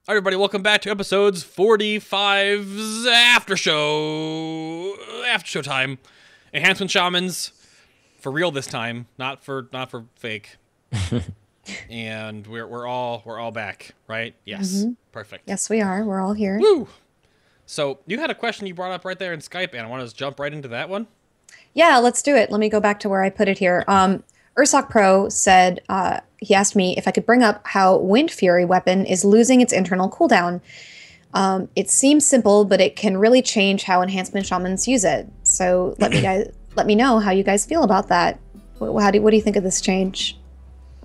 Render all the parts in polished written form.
Everybody, welcome back to episodes 45's after show time. Enhancement Shamans, for real this time, not for fake. And we're all back, right? Yes, perfect. Yes, we are. We're all here. Woo! So you had a question you brought up right there in Skype, and I want to jump right into that one. Yeah, let's do it. Let me go back to where I put it here. Ursoc Pro said, he asked me if I could bring up how Wind Fury weapon is losing its internal cooldown. It seems simple, but it can really change how Enhancement Shamans use it. So let me know how you guys feel about that. What do you think of this change?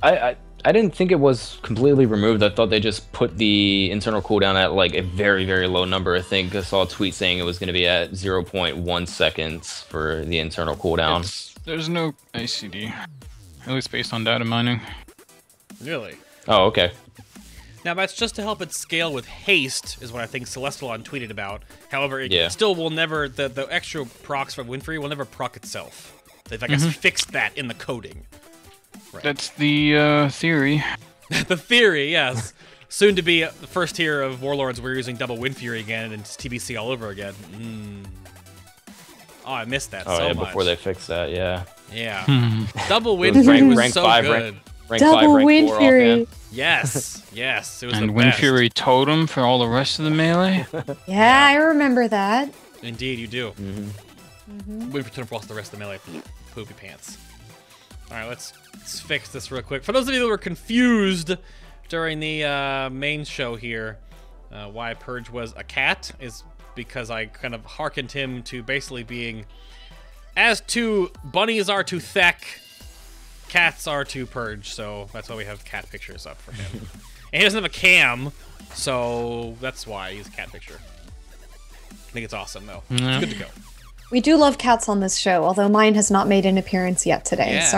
I didn't think it was completely removed. I thought they just put the internal cooldown at like a very, very low number. I think I saw a tweet saying it was going to be at 0.1 seconds for the internal cooldown. There's no ACD, at least based on data mining. Really? Oh, okay. Now that's just to help it scale with haste, is what I think Celestalon tweeted about. However, it still will never, the extra procs from Wind Fury will never proc itself. They've, I guess, fixed that in the coding. Right. That's the theory. The theory, yes. Soon to be the first tier of Warlords, we're using double Wind Fury again, and it's TBC all over again. Oh, I missed that so much. Before they fix that, yeah. Yeah. Double Wind Fury was rank so 5, good. Rank Double 5, rank Wind 4 Fury. Yes, yes, it was and the Wind best. Fury Totem for all the rest of the melee. Yeah, I remember that. Indeed, you do. Wind Fury Totem for all the rest of the melee. Poopy pants. All right, let's fix this real quick. For those of you that were confused during the main show here, why Purge was a cat is because I kind of hearkened him to basically being, as to bunnies are to Thek, cats are to Purge, so that's why we have cat pictures up for him. And he doesn't have a cam, so that's why he's a cat picture. I think it's awesome, though. It's good to go. We do love cats on this show, although mine has not made an appearance yet today. Yes.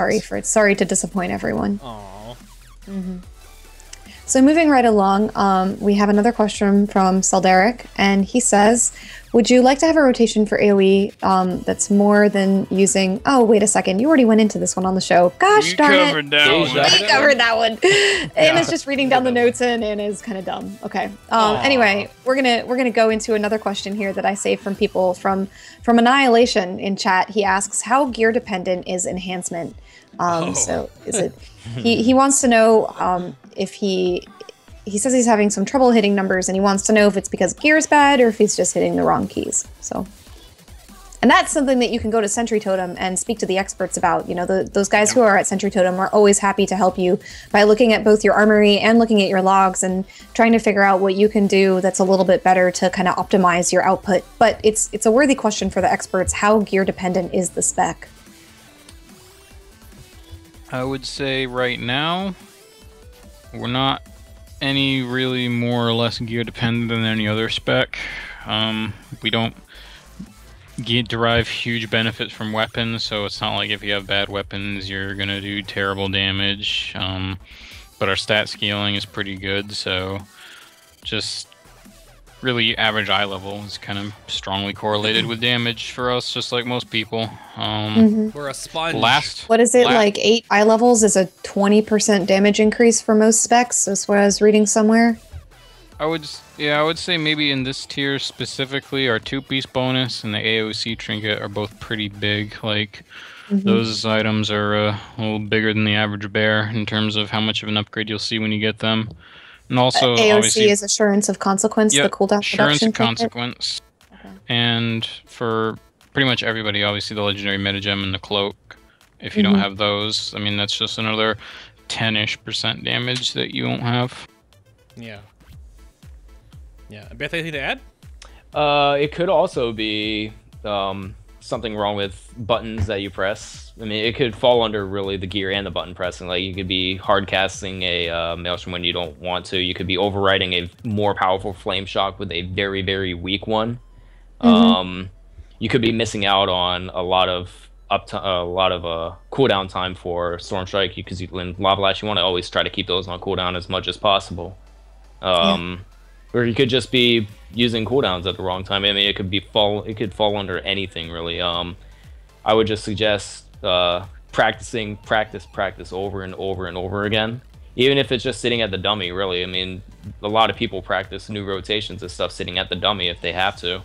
Sorry to disappoint everyone. Aww. So moving right along, we have another question from Selderic, and he says, would you like to have a rotation for AoE that's more than using... Oh, wait a second. You already went into this one on the show. Gosh darn it. Covered that one. We covered that one. Anna's just reading down the notes, and Anna's kind of dumb. Okay. Anyway, we're gonna go into another question here that I saved from people from Annihilation in chat. He asks, how gear dependent is enhancement? So is it... He wants to know if he says he's having some trouble hitting numbers, and he wants to know if it's because gear's bad or if he's just hitting the wrong keys. So, and that's something that you can go to Sentry Totem and speak to the experts about. You know, those guys who are at Sentry Totem are always happy to help you by looking at both your armory and looking at your logs and trying to figure out what you can do that's a little bit better to kind of optimize your output. But it's a worthy question for the experts. How gear dependent is the spec? I would say right now, we're not any really more or less gear dependent than any other spec. We don't derive huge benefits from weapons, so it's not like if you have bad weapons, you're gonna do terrible damage. But our stat scaling is pretty good, so just really average eye level is kind of strongly correlated with damage for us, just like most people. We're a sponge. What is it, like 8 eye levels is a 20% damage increase for most specs? That's what I was reading somewhere. I would say maybe in this tier specifically, our 2-piece bonus and the AOC trinket are both pretty big. Like, those items are a little bigger than the average bear in terms of how much of an upgrade you'll see when you get them. And also, AOC is Assurance of Consequence, the cooldown Assurance of reduction Consequence. And for pretty much everybody, obviously the Legendary Metagem and the Cloak. If you don't have those, I mean, that's just another 10-ish% damage that you won't have. Yeah. Yeah. Beth, anything to add? It could also be something wrong with buttons that you press. I mean, it could fall under really the gear and the button pressing. Like, you could be hard casting a Maelstrom when you don't want to. You could be overriding a more powerful Flame Shock with a very, very weak one. You could be missing out on a lot of cooldown time for Storm Strike, because in Lava Lash you want to always try to keep those on cooldown as much as possible. Or you could just be using cooldowns at the wrong time. I mean, it could fall under anything really. I would just suggest practice over and over and over again. even if it's just sitting at the dummy, really. I mean, a lot of people practice new rotations and stuff sitting at the dummy if they have to.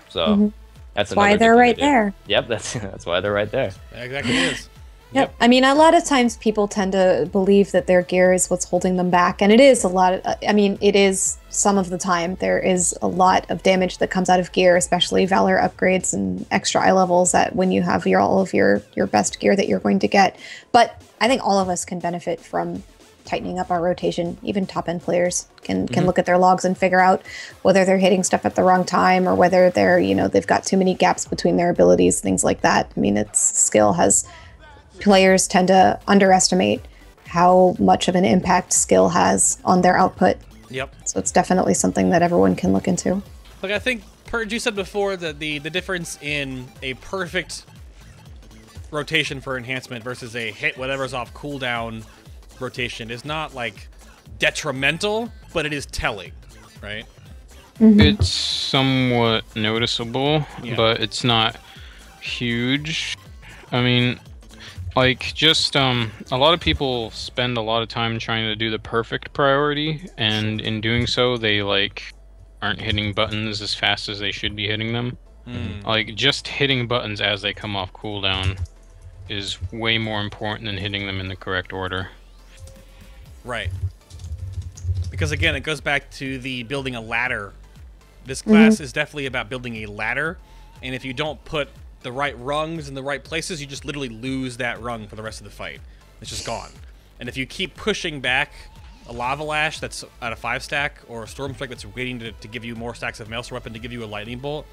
So that's why they're right there. Yep, that's why they're right there. That exactly is. Yep. I mean, a lot of times people tend to believe that their gear is what's holding them back. And it is a lot of, I mean, it is some of the time. There is a lot of damage that comes out of gear, especially Valor upgrades and extra eye levels that when you have all of your best gear that you're going to get. But I think all of us can benefit from tightening up our rotation. Even top-end players can look at their logs and figure out whether they're hitting stuff at the wrong time or whether they're, they've got too many gaps between their abilities, things like that. I mean, skill has... Players tend to underestimate how much of an impact skill has on their output. Yep. So it's definitely something that everyone can look into. Like I think, Purge, you said before that the difference in a perfect rotation for enhancement versus a hit whatever's off cooldown rotation is not like detrimental, but it is telling, right? It's somewhat noticeable, Yeah. but it's not huge. I mean, like, just, a lot of people spend a lot of time trying to do the perfect priority, and in doing so, they, like, aren't hitting buttons as fast as they should be hitting them. Like, just hitting buttons as they come off cooldown is way more important than hitting them in the correct order. Right. Because, again, it goes back to the building a ladder. This class is definitely about building a ladder, and if you don't put the right rungs in the right places, you just literally lose that rung for the rest of the fight. It's just gone. And if you keep pushing back a Lava Lash that's at a 5-stack or a Storm Strike that's waiting to give you more stacks of Maelstrom Weapon to give you a Lightning Bolt,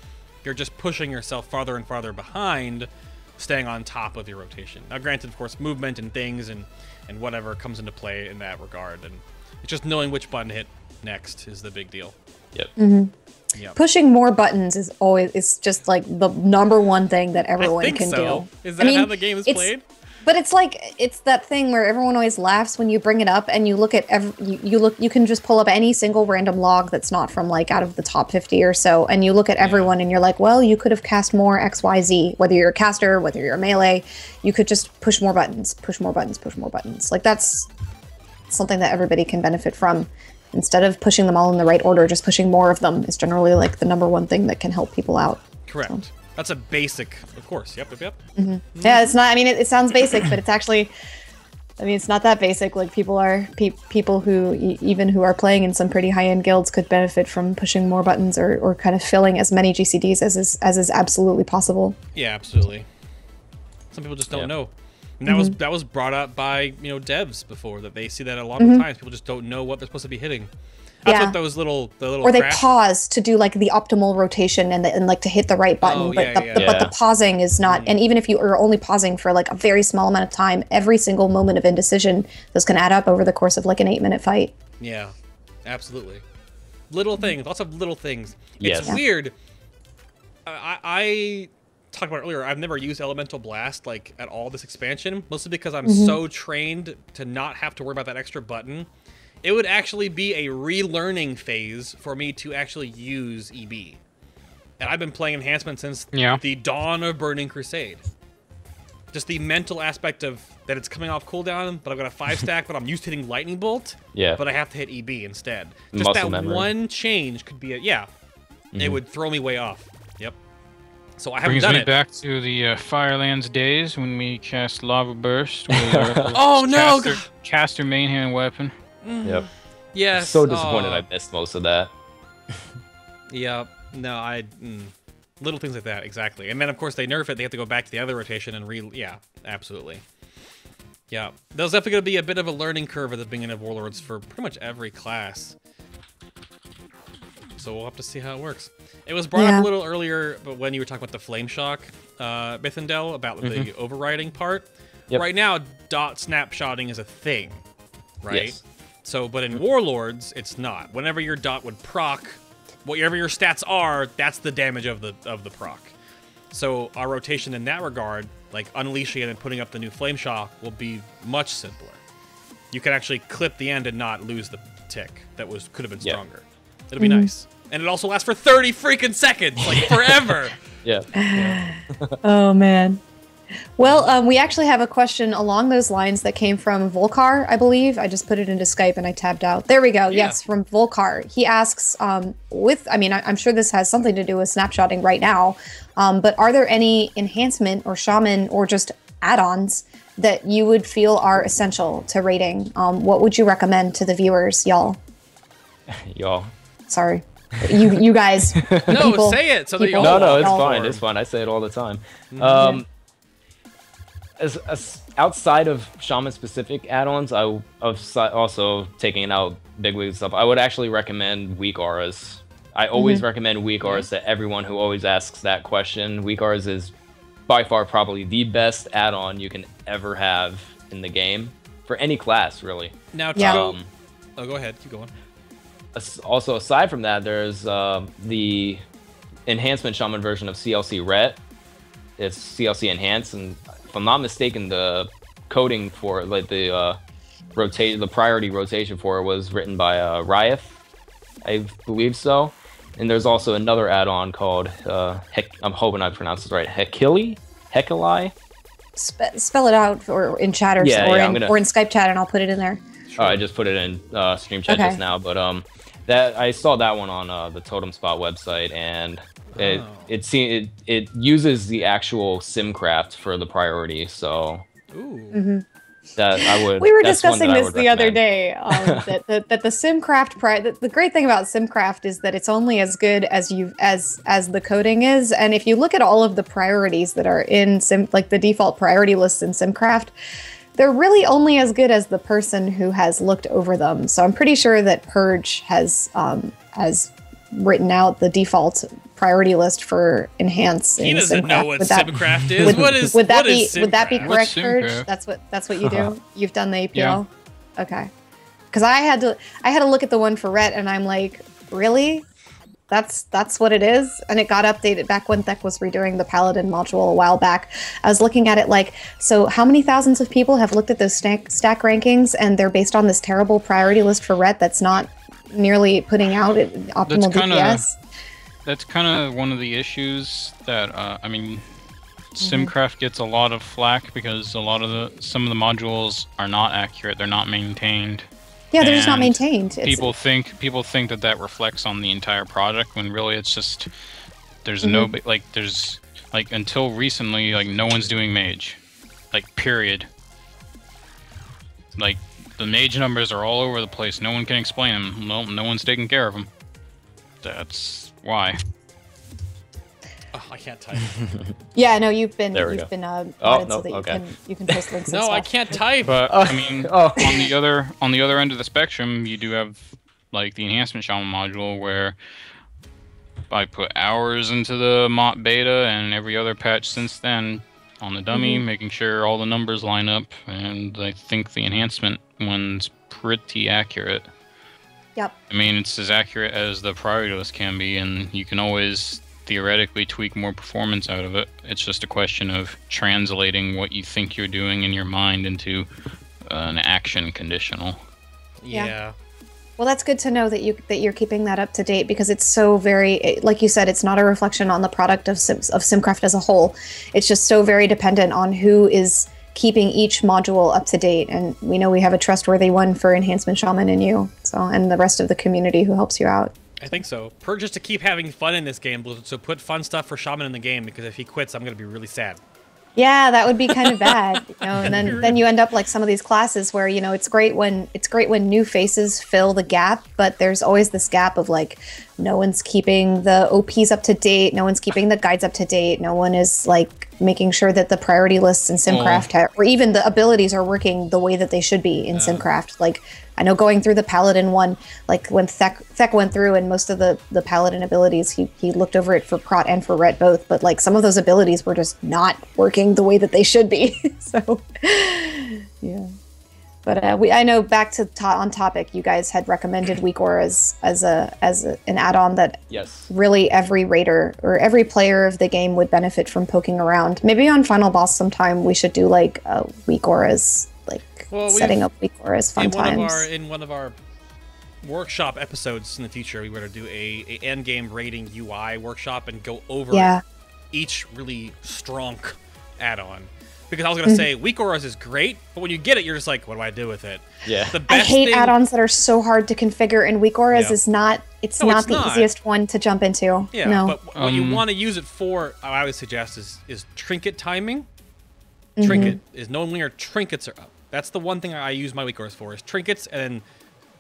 you're just pushing yourself farther and farther behind, staying on top of your rotation. Now granted, of course, movement and things and whatever comes into play in that regard, and it's just knowing which button to hit next is the big deal. Yep. Yep. Pushing more buttons is just like the number one thing that everyone can do. Is that how the game is played? But it's that thing where everyone always laughs when you bring it up, and you look at you can just pull up any single random log that's not from like out of the top 50 or so, and you look at everyone and you're like, well, you could have cast more XYZ, whether you're a caster, whether you're a melee, you could just push more buttons, push more buttons, push more buttons. Like that's something that everybody can benefit from. Instead of pushing them all in the right order, just pushing more of them is generally like the number one thing that can help people out. Correct. So. That's a basic, of course. Yep. Yeah, it's not. I mean, it sounds basic, but it's actually. I mean, it's not that basic. Like people who even who are playing in some pretty high-end guilds could benefit from pushing more buttons or kind of filling as many GCDs as is absolutely possible. Yeah, absolutely. Some people just don't know. And that was brought up by devs before, that they see that a lot of times people just don't know what they're supposed to be hitting. That's what those little or they pause to do like the optimal rotation and like to hit the right button, but the pausing is not. And even if you are only pausing for like a very small amount of time, every single moment of indecision, those can add up over the course of like an 8-minute fight. Yeah, absolutely. Little things, lots of little things. Yes. It's weird. I talked about it earlier, I've never used Elemental Blast like at all this expansion, mostly because I'm so trained to not have to worry about that extra button. It would actually be a relearning phase for me to actually use EB. And I've been playing Enhancement since the dawn of Burning Crusade. Just the mental aspect of that it's coming off cooldown, but I've got a 5-stack, but I'm used to hitting Lightning Bolt, but I have to hit EB instead. Just Muscle that memory. one change could be it would throw me way off. Yep. So I haven't done it. Brings me back to the Firelands days when we cast Lava Burst with our Oh no! caster main hand weapon. Yep. Yes. So disappointed I missed most of that. Yep. No, little things like that, exactly. And then of course they nerf it. They have to go back to the other rotation and yeah, absolutely. Yeah, there's definitely going to be a bit of a learning curve at the beginning of Warlords for pretty much every class. So we'll have to see how it works. It was brought up a little earlier, but when you were talking about the Flame Shock, Bithindel, about the overriding part. Yep. Right now, dot snapshotting is a thing, right? Yes. So, but in Warlords, it's not. Whenever your dot would proc, whatever your stats are, that's the damage of the proc. So our rotation in that regard, like unleashing it and putting up the new Flame Shock, will be much simpler. You can actually clip the end and not lose the tick that could have been stronger. It'll be nice. And it also lasts for 30 freaking seconds, like forever. Yeah. Oh man. Well, we actually have a question along those lines that came from Volcar, I believe. I just put it into Skype and I tabbed out. There we go. Yeah. Yes, from Volcar. He asks, I'm sure this has something to do with snapshotting right now, but are there any enhancement or shaman or just add-ons that you would feel are essential to raiding? What would you recommend to the viewers, y'all? Y'all. Sorry. You guys. No, people, say it so that you No, it's fine. It's fine. I say it all the time. As outside of shaman-specific add-ons, also taking out bigwig stuff, I would actually recommend weak auras. I always recommend weak auras to everyone who always asks that question. Weak auras is by far probably the best add-on you can ever have in the game for any class, really. Now, oh, go ahead. Keep going. Also, aside from that, there's the Enhancement Shaman version of CLC Ret. It's CLC Enhanced, and if I'm not mistaken, the coding for it, like the priority rotation for it was written by Ryeth, I believe so. And there's also another add-on called I'm hoping I pronounced it right, Hekili. Spell it out, or in chat, or in Skype chat, and I'll put it in there. Sure. I just put it in stream chat just now, but that I saw that one on the Totem Spot website, and it uses the actual Simcraft for the priority, so that I would. We were discussing this the other day. That the Simcraft the great thing about Simcraft is that it's only as good as the coding is, and if you look at all of the priorities that are in like the default priority lists in Simcraft, they're really only as good as the person who has looked over them. So I'm pretty sure that Purge has written out the default priority list for Enhance. He doesn't know what Simcraft is. Would that be correct, Purge? That's what you do. You've done the APL. Yeah. Okay. Because I had to look at the one for Ret, and I'm like, really? That's what it is, and it got updated back when Thek was redoing the Paladin module a while back. I was looking at it like, so how many thousands of people have looked at those stack rankings, and they're based on this terrible priority list for Ret that's not nearly putting out optimal DPS? That's kind of one of the issues that Simcraft gets a lot of flack because some of the modules are not accurate. They're not maintained. Yeah, they're just not maintained. People think that reflects on the entire product when really it's just there's until recently no one's doing mage, period. The mage numbers are all over the place. No one can explain them. No one's taking care of them. That's why. Oh, I can't type. Yeah, no, you've been added so that okay. you can post links. No, and stuff. I can't type. But I mean, on the other end of the spectrum, you do have the Enhancement Shaman module where I put hours into the Mott beta and every other patch since then on the dummy, making sure all the numbers line up, and I think the enhancement one's pretty accurate. Yep. I mean, it's as accurate as the priority list can be, and you can always theoretically tweak more performance out of it. It's just a question of translating what you think you're doing in your mind into an action conditional. Yeah. Well, that's good to know that you're keeping that up to date, because it's so very, like you said, it's not a reflection on the product of Simcraft as a whole. It's just so very dependent on who is keeping each module up to date, and we know we have a trustworthy one for Enhancement Shaman in you, and the rest of the community who helps you out. I think so. Purge just to keep having fun in this game, so put fun stuff for Shaman in the game, because if he quits, I'm going to be really sad. Yeah, that would be kind of bad, and then you end up like some of these classes where it's great when new faces fill the gap, but there's always this gap of no one's keeping the OPs up to date, no one's keeping the guides up to date, no one is making sure that the priority lists in Simcraft or even the abilities are working the way that they should be in Simcraft. I know going through the Paladin one, when Thek went through and most of the Paladin abilities, he looked over it for Prot and for Ret both, but some of those abilities were just not working the way that they should be. So, yeah. But I know back to on topic, you guys had recommended Weak Auras as an add-on that really every raider or every player of the game would benefit from poking around. Maybe on Final Boss sometime we should do Weak Auras. Setting up Weak Auras fun times. In one of our workshop episodes in the future, we were to do a end game rating UI workshop and go over each really strong add-on. Because I was gonna say weak auras is great, but when you get it, you're just like, what do I do with it? Yeah. The I best hate thing... add-ons that are so hard to configure, and weak auras is not. It's not the easiest one to jump into. Yeah, no. but what you want to use it for, I would suggest, is trinket timing. Trinket is knowing when your trinkets are up. That's the one thing I use my weak auras for, is trinkets and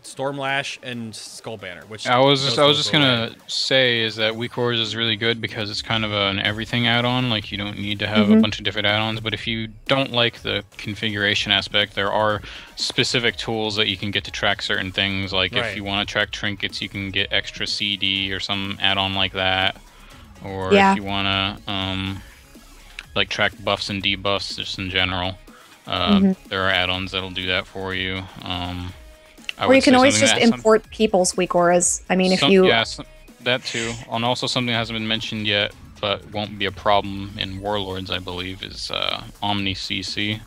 Stormlash and Skull Banner. Which I was just gonna say is that weak auras is really good because it's kind of an everything add-on. Like you don't need to have a bunch of different add-ons. But if you don't like the configuration aspect, there are specific tools that you can get to track certain things. Like if you want to track trinkets, you can get extra CD or some add-on like that. Or if you want to like track buffs and debuffs just in general, there are add-ons that'll do that for you. Or you can always just import people's weak auras. I mean, if you... Yeah, that too. And also something that hasn't been mentioned yet, but won't be a problem in Warlords, I believe, is Omni CC,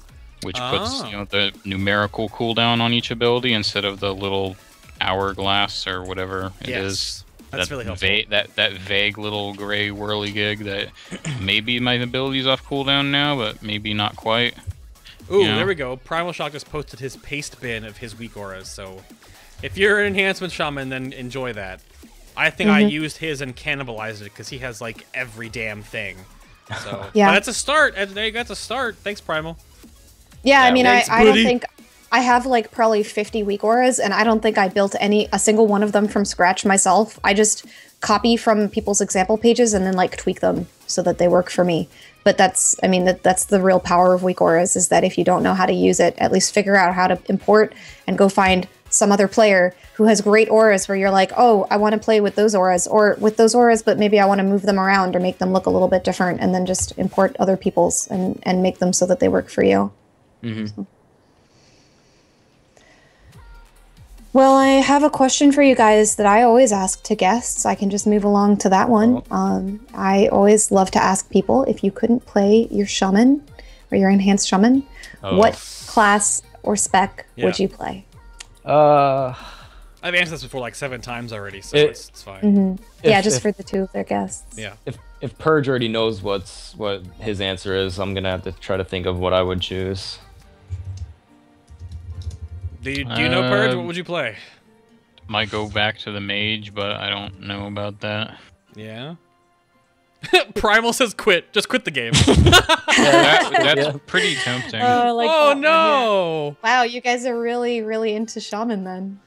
which puts the numerical cooldown on each ability instead of the little hourglass or whatever it is. That's really helpful. That vague little gray whirligig that maybe my ability's off cooldown now, but maybe not quite. Ooh, there we go. Primal Shock just posted his paste bin of his weak auras, so if you're an Enhancement Shaman, then enjoy that. I think I used his and cannibalized it because he has like every damn thing. So but that's a start. There you go, that's a start. Thanks, Primal. Yeah, I mean, I don't think I have like probably 50 weak auras, and I don't think I built a single one of them from scratch myself. I just copy from people's example pages and then like tweak them so that they work for me. But that's, I mean, that's the real power of weak auras, is that if you don't know how to use it, at least figure out how to import and go find some other player who has great auras where you're like, oh, I want to play with those auras, or with those auras, but maybe I want to move them around or make them look a little bit different, and then just import other people's and make them so that they work for you. So. Well, I have a question for you guys that I always ask to guests. I can just move along to that one. I always love to ask people, if you couldn't play your shaman or your enhanced shaman, what class or spec would you play? I've answered this before like 7 times already, so it's fine. Just for the 2 of their guests. Yeah. If Purge already knows what his answer is, I'm gonna have to try to think of what I would choose. Do you know Purge? What would you play? Might go back to the mage, but I don't know about that. Yeah. Primal says quit. Just quit the game. That's pretty tempting. Oh no! Wow, you guys are really, really into shaman then.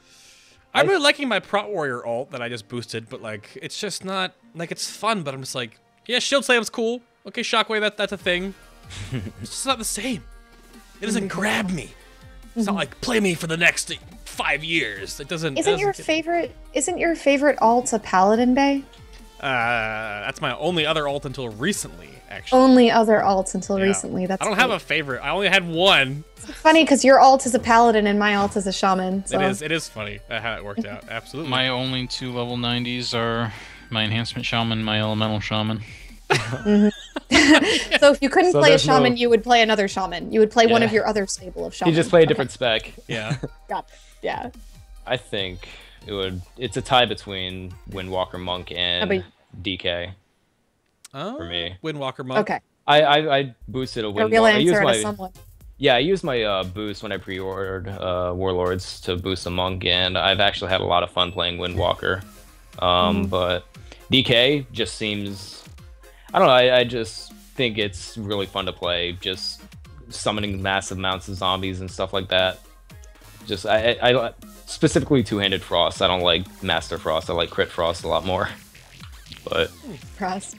I'm really liking my Prot Warrior ult that I just boosted, but like it's just not like it's fun. But I'm just like, yeah, Shield Slam's cool. Okay, Shockwave, that's a thing. It's just not the same. It doesn't grab me. It's not like play me for the next 5 years. It doesn't. Isn't your favorite alt a Paladin Bay? That's my only other alt until recently, actually. Only other alt until recently. That's I don't have a favorite. I only had one. It's funny because your alt is a Paladin and my alt is a Shaman. So. It is funny how it worked out. Absolutely. My only 2 level 90s are my Enhancement Shaman, my Elemental Shaman. So if you couldn't play a shaman, you would play another shaman. You would play one of your other stable of shaman. You just play a different spec. Yeah. Got it. Yeah. I think it's a tie between Windwalker Monk and DK. Oh, for me. Windwalker Monk. Okay. I boosted a Windwalker. A real answer to someone. Yeah, I used my boost when I pre-ordered Warlords to boost a Monk, and I've actually had a lot of fun playing Windwalker. But DK just seems... I don't know, I just think it's really fun to play, just summoning massive amounts of zombies and stuff like that. Just, I specifically Two-Handed Frost. I don't like Master Frost, I like Crit Frost a lot more. But... Frost.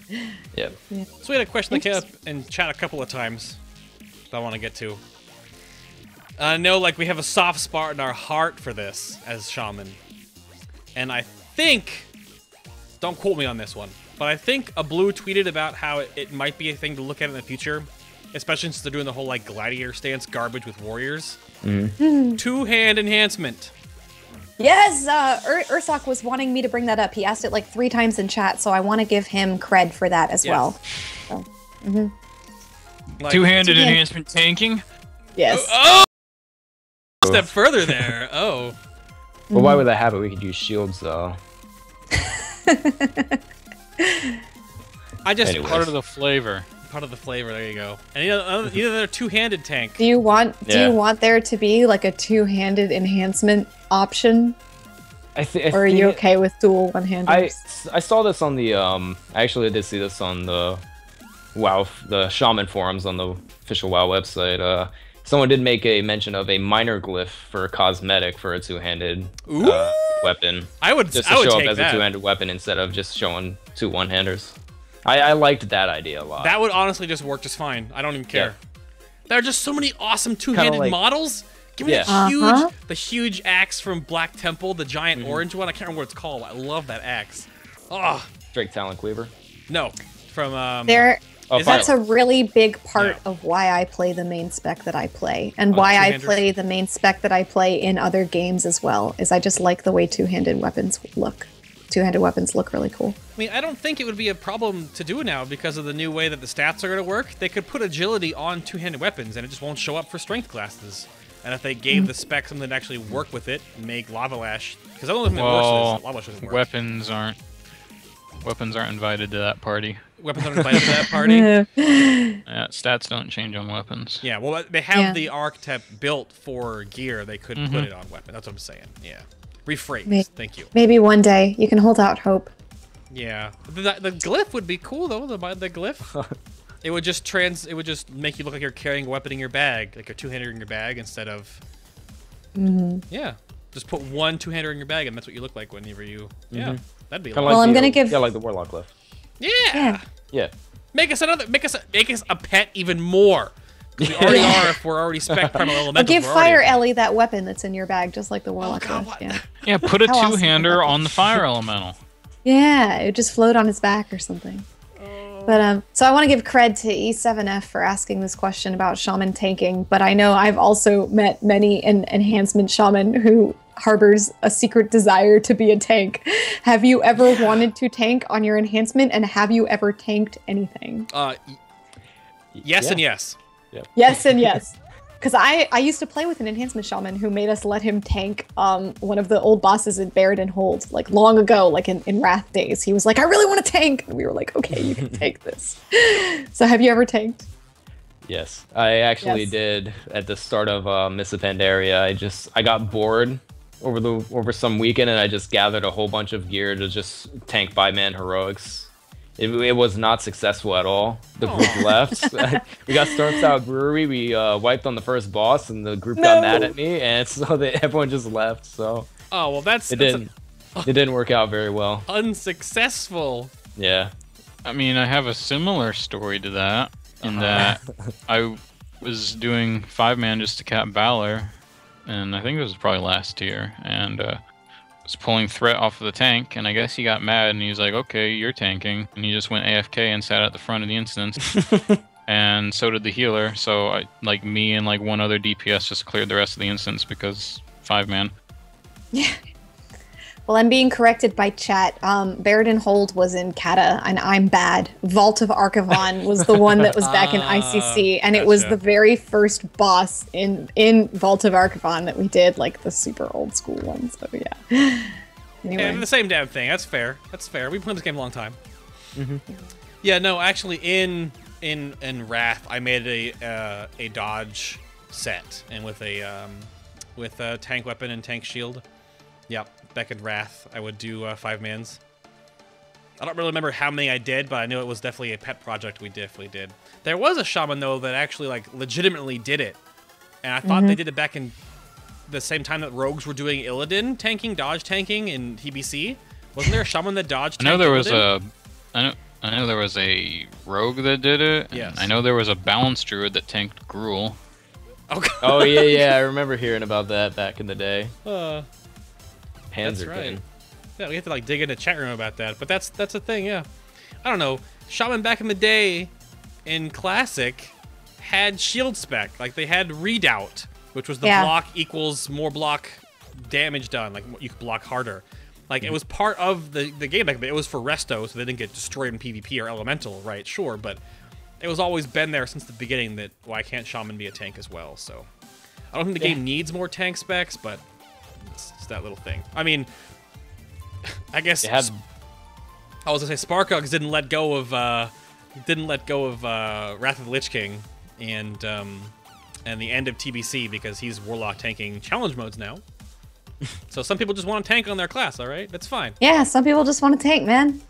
Yeah. So we had a question that came up in chat a couple of times that I want to get to. I know, like, we have a soft spot in our heart for this as Shaman. And I think... Don't quote me on this one. But I think a Blue tweeted about how it might be a thing to look at in the future, especially since they're doing the whole like gladiator stance garbage with warriors. Two-hand enhancement. Yes, Ursak was wanting me to bring that up. He asked it like 3 times in chat, so I want to give him cred for that as well. So, like, two-handed enhancement tanking? Yes. Oh! A step further there. Oh. Well, why would that happen? We could use shields though. I just part of the flavor. part of the flavor. There you go. And either they're a two-handed tank. Do you want there to be like a two-handed enhancement option? Or are you okay with dual one-handers? I saw this on the actually I did see this on the WoW, the Shaman forums on the official WoW website. Someone did make a mention of a minor glyph for a cosmetic for a two-handed weapon. I would just to show up as that. a two-handed weapon instead of just showing two one-handers. I liked that idea a lot. That would honestly just work just fine. I don't even care. Yeah. There are just so many awesome two-handed models. Give me the huge axe from Black Temple, the giant orange one. I can't remember what it's called. I love that axe. Oh. Drake Talon Cleaver? No, from that's a really big part of why I play the main spec that I play, and why I play the main spec that I play in other games as well, is I just like the way two-handed weapons look. Two-handed weapons look really cool. I mean, I don't think it would be a problem to do now because of the new way that the stats are going to work. They could put agility on two-handed weapons, and it just won't show up for strength classes. And if they gave the spec something to actually work with it, make Lava Lash, because I don't know if it works. Lava Lash doesn't work. Weapons aren't invited to that party. Weapons aren't invited to that party? Yeah, stats don't change on weapons. Yeah, well, they have the archetype built for gear. They could put it on weapon. That's what I'm saying. Yeah. Rephrase. Thank you. Maybe one day. You can hold out hope. Yeah. The glyph would be cool, though, the glyph. It would just make you look like you're carrying a weapon in your bag, like a two-hander in your bag instead of... Yeah. Just put one two-hander in your bag, and that's what you look like whenever you... Yeah. That'd be well, I'm gonna give... Yeah, like the Warlock glyph. Yeah. Make us a pet even more. We already are if we're already spec primal elementals. Or give Fire Ellie that weapon that's in your bag, just like the Warlock glyph. Yeah, put a two-hander on the Fire Elemental. Yeah, it would just float on his back or something. But so I want to give cred to E7F for asking this question about shaman tanking, but I know I've also met many an enhancement shaman who harbors a secret desire to be a tank. Have you ever wanted to tank on your enhancement, and have you ever tanked anything? Yes and yes. Yep. Yes and yes. Because I used to play with an enhancement shaman who made us let him tank one of the old bosses in Buried Hold, like long ago, like in Wrath days. He was like, I really want to tank. And we were like, okay, you can take this. So have you ever tanked? Yes, I actually did at the start of Miss Pandaria. I got bored over some weekend, and I just gathered a whole bunch of gear to just tank 5-man heroics. It was not successful at all. The group left. We got Stormstout Brewery. We wiped on the first boss, and the group got mad at me, and so everyone just left. So it didn't work out very well. Unsuccessful. Yeah. I mean, I have a similar story to that in that I was doing 5-man just to cap Valor, and I think it was probably last year, and was pulling Threat off of the tank, and I guess he got mad, and he was like, okay, you're tanking, and he just went AFK and sat at the front of the instance. And so did the healer, so me and one other DPS just cleared the rest of the instance because 5-man. Yeah. Well, I'm being corrected by chat. Buried Hold was in Kata, and I'm bad. Vault of Archivon was the one that was back in ICC, and it was the very first boss in Vault of Archivon that we did, like the super old school one. So yeah. Anyway. Yeah, the same damn thing. That's fair. That's fair. We've played this game a long time. Yeah, no, actually, in Wrath, I made a dodge set, and with a tank weapon and tank shield. Yep. Back in Wrath, I would do 5-mans. I don't really remember how many I did, but I know it was definitely a pet project we definitely did. There was a shaman, though, that actually, legitimately did it. And I thought they did it back in the same time that rogues were doing Illidan tanking, dodge tanking in TBC. Wasn't there a shaman that dodged I know there was I know there was a rogue that did it. Yes. I know there was a balance druid that tanked Gruul. Oh, yeah, I remember hearing about that back in the day. That's right. Yeah, we have to dig into the chat room about that. But that's a thing, yeah. I don't know. Shaman back in the day in Classic had shield spec. They had Redoubt, which was the block equals more block damage done. You could block harder. It was part of the game back then. It was for resto, so they didn't get destroyed in PvP or elemental, right? Sure, but it was always been there since the beginning that why can't Shaman be a tank as well? So I don't think the game needs more tank specs, but it's that little thing. I mean, I guess I was gonna say Sparkogs didn't let go of didn't let go of Wrath of the Lich King and the end of TBC because he's Warlock tanking challenge modes now. So some people just want to tank on their class, all right? That's fine. Yeah, some people just want to tank, man.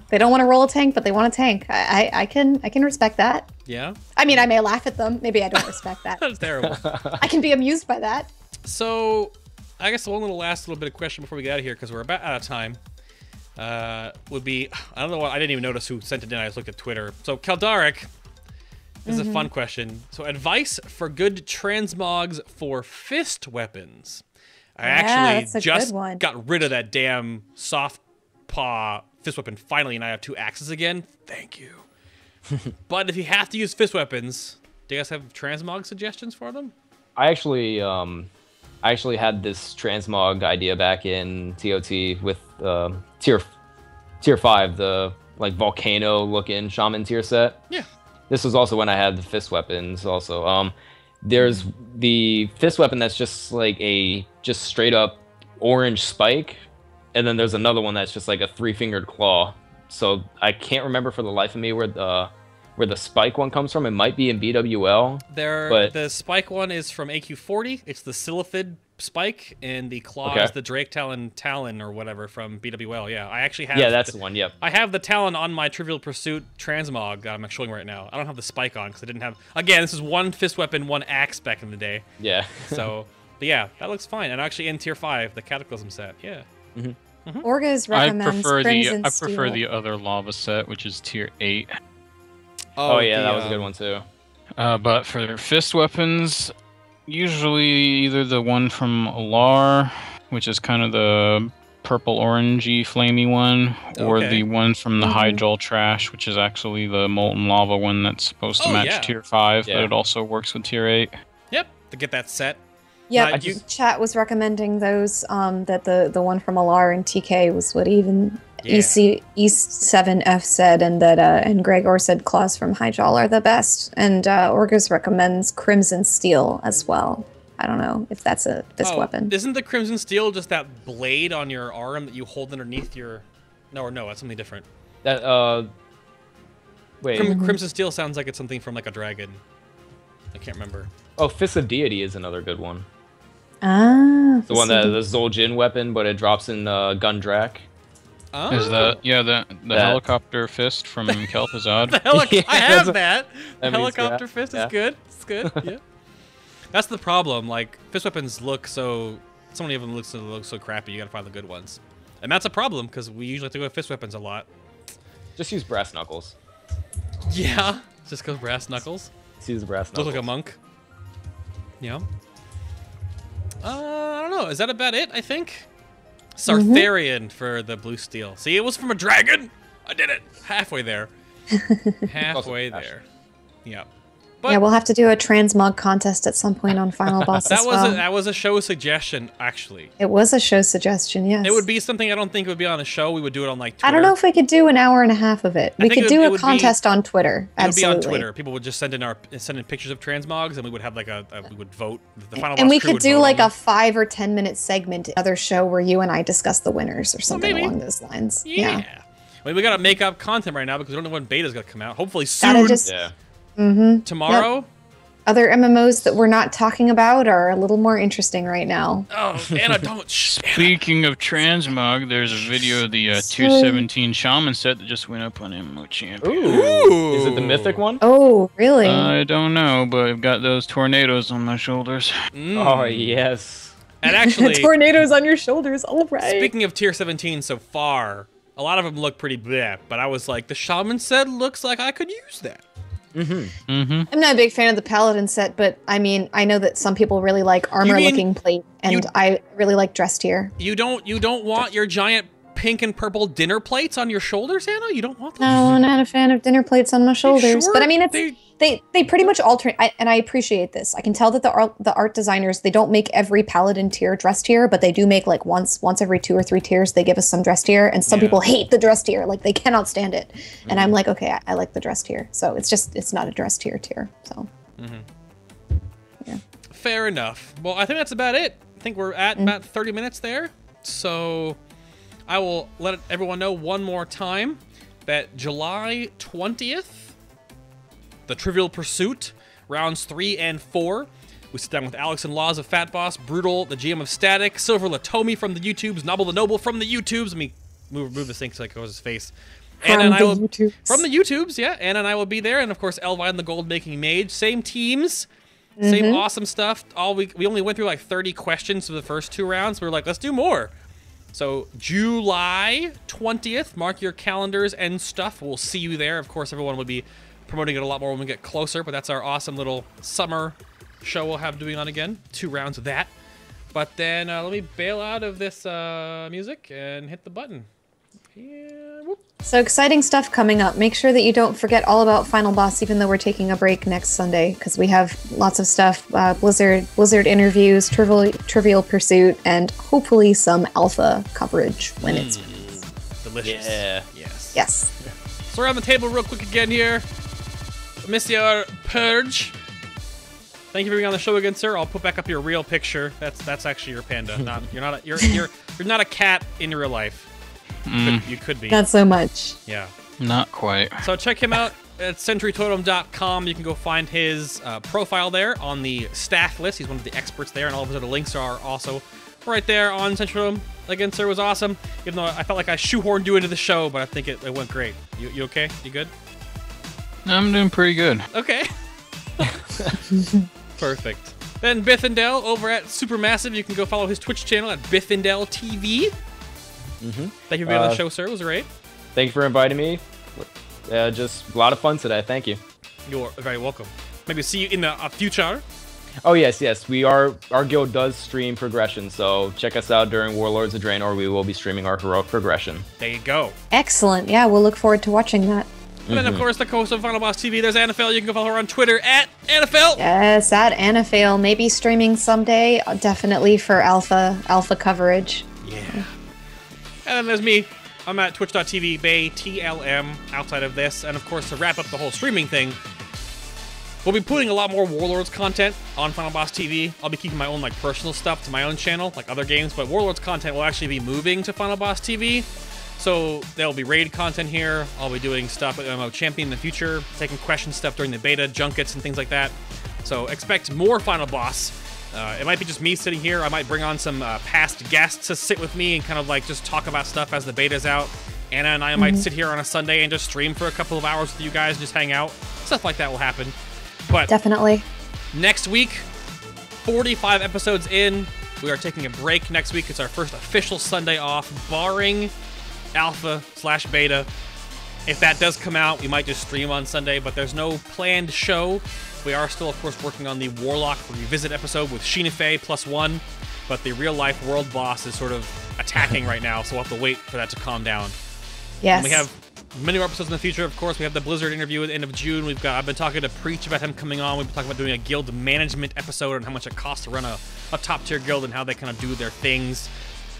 They don't want to roll a tank, but they want to tank. I can respect that. Yeah? I mean, I may laugh at them. Maybe I don't respect that. That's terrible. I can be amused by that. So, I guess one last little bit of question before we get out of here, because we're about out of time, would be, I don't know what, I didn't even notice who sent it in. I just looked at Twitter. So, Kaldaric, this is a fun question. So, advice for good transmogs for fist weapons. I actually just got rid of that damn soft paw fist weapon finally, and I have 2 axes again. Thank you. But if you have to use fist weapons, do you guys have transmog suggestions for them? I actually had this transmog idea back in TOT with tier 5, the like volcano looking shaman tier set. Yeah. This was also when I had the fist weapons also. There's the fist weapon that's just like a straight up orange spike, and then there's another one that's just like a 3-fingered claw. So I can't remember for the life of me where the spike one comes from. It might be in BWL. The spike one is from AQ40. It's the Silphid spike, and the claw is the Drake Talon or whatever from BWL. Yeah, I actually have. Yeah, that's the one. Yep. I have the Talon on my Trivial Pursuit transmog that I'm showing right now. I don't have the spike on because I didn't have. Again, this is 1 fist weapon, 1 axe back in the day. Yeah. So, but yeah, that looks fine. And actually in tier 5, the Cataclysm set. Yeah. Orgaz recommends I prefer the other lava set, which is tier 8. Oh yeah, that was a good one too. But for fist weapons, usually either the one from Alar, which is kind of the purple orangey flamey one, or the one from the Hyjal Trash, which is actually the molten lava one that's supposed to match tier 5, but it also works with tier 8. Yep, to get that set. Yeah, chat was recommending those, that the one from Alar and TK was what even E7F said, and that and Gregor said claws from Hyjal are the best, and Orgaz recommends Crimson Steel as well. I don't know if that's a fist weapon. Isn't the Crimson Steel just that blade on your arm that you hold underneath your... No, that's something different. That, wait. Crimson Steel sounds like it's something from like a dragon. I can't remember. Oh, Fist of Deity is another good one. Ah. The one that the Zul'jin weapon, but it drops in Gundrak. Oh. Is that the helicopter fist from Kel'Thuzad? I have that. The helicopter fist is good. It's good. Yeah. That's the problem. Like fist weapons look so many of them look so crappy. You gotta find the good ones, and that's a problem because we usually have to go with fist weapons a lot. Just use brass knuckles. Yeah, just go brass knuckles. Just use the brass knuckles. Look like a monk. Yeah. I don't know. Is that about it? I think. Sartharian for the blue steel. See, it was from a dragon. I did it. Halfway there. Halfway there. Yeah. But yeah, we'll have to do a transmog contest at some point on Final Boss. That was a show suggestion, actually. It was a show suggestion, yes. It would be something I don't think it would be on a show. We would do it on like Twitter. I don't know if we could do an hour and a half of it. We could do a contest on Twitter. Absolutely. It would be on Twitter. People would just send in pictures of transmogs, and we would have like we would vote. The Final Boss and we could do like a 5 or 10 minute segment, another show where you and I discuss the winners or something along those lines. Yeah. I mean, we gotta make up content right now because we don't know when beta's gonna come out. Hopefully soon. Tomorrow. Yep. Other MMOs that we're not talking about are a little more interesting right now. Oh, Anna, don't. Speaking of transmog, there's a video of the 217 Shaman set that just went up on MMO Champion. Ooh. Is it the mythic one? Oh, really? I don't know, but I've got those tornadoes on my shoulders. Oh, yes. And actually... tornadoes on your shoulders, all right. Speaking of tier 17 so far, a lot of them look pretty bleh, but I was like, the Shaman set looks like I could use that. I'm not a big fan of the Paladin set, but I mean, I know that some people really like armor-looking plate, and I really like dress tier. You don't want your giant pink and purple dinner plates on your shoulders, Anna? You don't want those? No, I'm not a fan of dinner plates on my shoulders. Sure? But I mean, they pretty much alternate, and I appreciate this. I can tell that the art designers, they don't make every Paladin tier dress tier, but they do make like once every 2 or 3 tiers, they give us some dress tier, and some people hate the dress tier, like they cannot stand it. And I'm like, okay, I like the dress tier. So it's not a dress tier, so. Yeah. Fair enough. Well, I think that's about it. I think we're at about 30 minutes there. So I will let everyone know one more time that July 20th the Trivial Pursuit, rounds 3 and 4. We sit down with Alex and Laws of Fat Boss, Brutal, the GM of Static, Silver Latomi from the YouTubes, Nobble the Noble from the YouTubes. Let me move this thing so I can close his face. From the YouTubes, yeah. Anna and I will be there, and of course Elvine the Gold Making Mage. Same teams, same awesome stuff. We only went through like 30 questions for the first 2 rounds. We were like, let's do more. So July 20th, mark your calendars and stuff. We'll see you there. Of course, everyone will be promoting it a lot more when we get closer, but that's our awesome little summer show we'll have doing on again. 2 rounds of that. But then let me bail out of this music and hit the button. Yeah, whoop. So exciting stuff coming up. Make sure that you don't forget all about Final Boss, even though we're taking a break next Sunday, because we have lots of stuff. Blizzard interviews, Trivial Pursuit, and hopefully some alpha coverage when it's delicious. Yeah. Yes. So around the table real quick again here. Monsieur Purge. Thank you for being on the show again, sir. I'll put back up your real picture. That's actually your panda. You're not a cat in real life. You could be. Not so much. Yeah. Not quite. So check him out at centurytotem.com. You can go find his profile there on the staff list. He's one of the experts there, and all of his other links are also right there on Century Totem. Again, sir, was awesome. Even though I felt like I shoehorned you into the show, but I think it went great. You okay? You good? I'm doing pretty good. Okay. Perfect. Then Bithindel over at Supermassive. You can go follow his Twitch channel at BithindelTV. Thank you for being on the show, sir. It was great. Thank you for inviting me. Just a lot of fun today. Thank you. You're very welcome. Maybe see you in the future. Oh yes. Our guild does stream progression, so check us out during Warlords of Draenor. We will be streaming our heroic progression. There you go. Excellent. Yeah, we'll look forward to watching that. And then, of course, the co-host of Final Boss TV, there's Anafel. You can go follow her on Twitter at Anafel. Yes, at Anafel. Maybe streaming someday. Definitely for alpha coverage. Yeah. And then there's me. I'm at twitch.tv, BayTLM, outside of this. And, of course, to wrap up the whole streaming thing, we'll be putting a lot more Warlords content on Final Boss TV. I'll be keeping my own personal stuff to my own channel, like other games, but Warlords content will actually be moving to Final Boss TV. So there'll be raid content here. I'll be doing stuff with MMO Champion in the future, taking question stuff during the beta, junkets, and things like that. So expect more Final Boss. It might be just me sitting here. I might bring on some past guests to sit with me and kind of just talk about stuff as the beta's out. Anna and I might sit here on a Sunday and just stream for a couple of hours with you guys, just hang out. Stuff like that will happen. But definitely. Next week, 45 episodes in, we are taking a break next week. It's our first official Sunday off, barring alpha/beta. If that does come out, we might just stream on Sunday, but there's no planned show. We are still, of course, working on the Warlock Revisit episode with Sheena Fey +1, but the real-life world boss is sort of attacking right now, so we'll have to wait for that to calm down. Yes. And we have many more episodes in the future. Of course, we have the Blizzard interview at the end of June. I've been talking to Preach about him coming on. We've been talking about doing a guild management episode and how much it costs to run a top-tier guild and how they kind of do their things.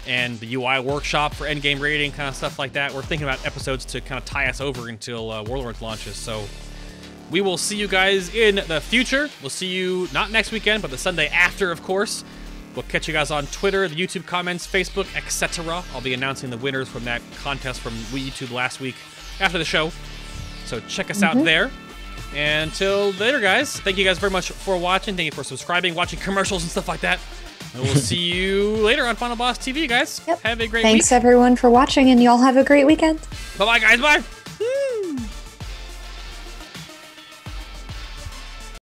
And the UI workshop for endgame rating, kind of stuff like that. We're thinking about episodes to kind of tie us over until Warlords launches. So we will see you guys in the future. We'll see you not next weekend, but the Sunday after, of course. We'll catch you guys on Twitter, the YouTube comments, Facebook, etc. I'll be announcing the winners from that contest from YouTube last week after the show. So check us out there. And until later, guys. Thank you guys very much for watching. Thank you for subscribing, watching commercials and stuff like that. And we'll see you later on Final Boss TV, guys. Yep. Have a great week. Thanks, everyone, for watching, and y'all have a great weekend. Bye-bye, guys. Bye.